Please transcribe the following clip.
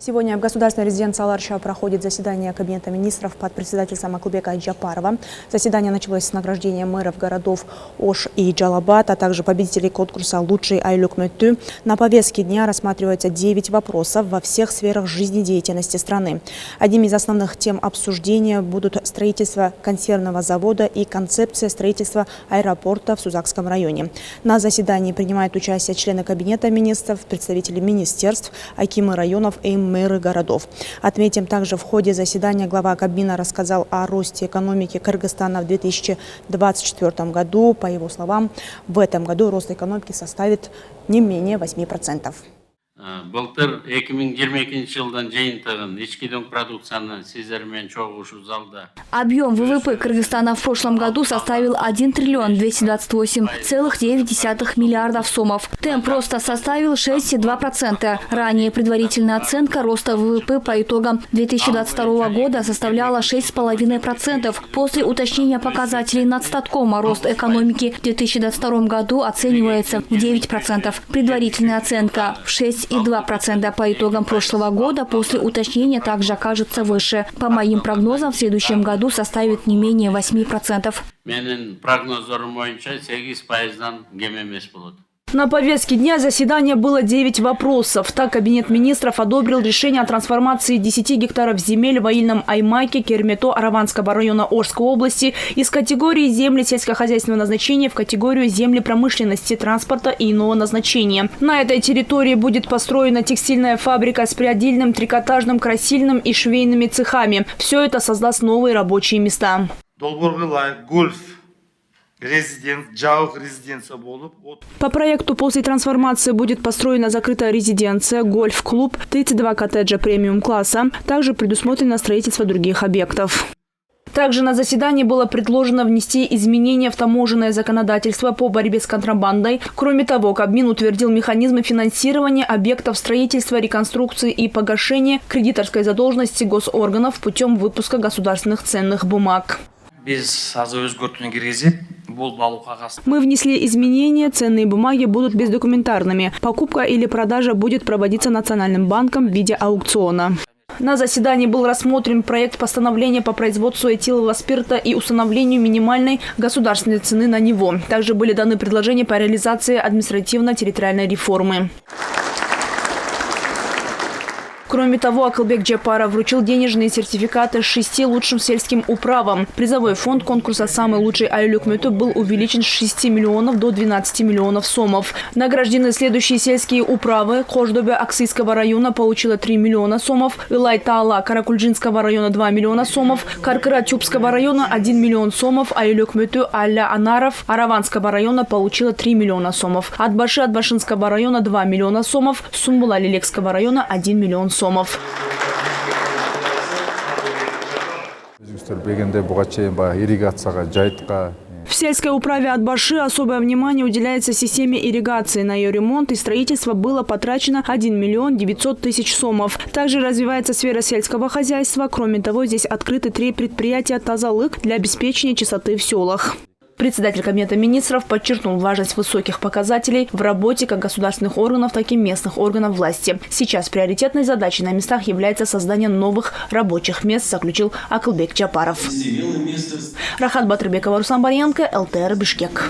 Сегодня в государственной резиденции Аларша проходит заседание Кабинета министров под председательством Акылбека Джапарова. Заседание началось с награждения мэров городов Ош и Джалабад, а также победителей конкурса «Лучший Айлюк Мөттү». На повестке дня рассматривается 9 вопросов во всех сферах жизнедеятельности страны. Одним из основных тем обсуждения будут строительство консервного завода и концепция строительства аэропорта в Сузакском районе. На заседании принимают участие члены Кабинета министров, представители министерств, акимы районов и мэры городов. Отметим, также в ходе заседания глава Кабмина рассказал о росте экономики Кыргызстана в 2024 году. По его словам, в этом году рост экономики составит не менее 8%. Былтыр 2022 жылдан жыйынтыгын ички дың продукцияны сиздер менен чогуу залда. Объем ВВП Кыргызстана в прошлом году составил 1 триллион 228,9 миллиардов сомов. Темп роста составил 6,2%. Ранее предварительная оценка роста ВВП по итогам 2022 года составляла 6,5%. После уточнения показателей Нацстаткома рост экономики в 2022 году оценивается в 9%. Предварительная оценка в 6,2% по итогам прошлого года после уточнения также окажется выше. По моим прогнозам, в следующем году составит не менее 8%. Менин прогнозорум боюнча 8%-дан кем эмес болот. На повестке дня заседания было 9 вопросов. Так, Кабинет министров одобрил решение о трансформации 10 гектаров земель в Аильном Аймаке, Кермето, Араванского района Орской области из категории земли сельскохозяйственного назначения в категорию земли промышленности, транспорта и иного назначения. На этой территории будет построена текстильная фабрика с приодельным, трикотажным, красильным и швейными цехами. Все это создаст новые рабочие места. По проекту после трансформации будет построена закрытая резиденция, гольф-клуб, 32 коттеджа премиум-класса. Также предусмотрено строительство других объектов. Также на заседании было предложено внести изменения в таможенное законодательство по борьбе с контрабандой. Кроме того, Кабмин утвердил механизмы финансирования объектов строительства, реконструкции и погашения кредиторской задолженности госорганов путем выпуска государственных ценных бумаг. Мы внесли изменения, ценные бумаги будут бездокументарными. Покупка или продажа будет проводиться Национальным банком в виде аукциона. На заседании был рассмотрен проект постановления по производству этилового спирта и установлению минимальной государственной цены на него. Также были даны предложения по реализации административно-территориальной реформы. Кроме того, Акылбек Джапаров вручил денежные сертификаты 6 лучшим сельским управам. Призовой фонд конкурса «Самый лучший Айлюк Мөттү» был увеличен с 6 миллионов до 12 миллионов сомов. Награждены следующие сельские управы. Кождобе Аксийского района получила 3 миллиона сомов, Илай-Таала Каракульджинского района 2 миллиона сомов, Каркыра Тюбского района 1 миллион сомов, Айлюк Мөттү Алля Анаров Араванского района получила 3 миллиона сомов, Атбаши Атбашинского района 2 миллиона сомов, Сумбула Лилекского района 1 миллион сомов. В сельской управе Атбаши особое внимание уделяется системе ирригации. На ее ремонт и строительство было потрачено 1 миллион 900 тысяч сомов. Также развивается сфера сельского хозяйства. Кроме того, здесь открыты 3 предприятия «Тазалык» для обеспечения чистоты в селах. Председатель Кабинета министров подчеркнул важность высоких показателей в работе как государственных органов, так и местных органов власти. Сейчас приоритетной задачей на местах является создание новых рабочих мест, заключил Акылбек Джапаров. Рахат Батырбекова, Руслан Барьянко, ЛТР, Бишкек.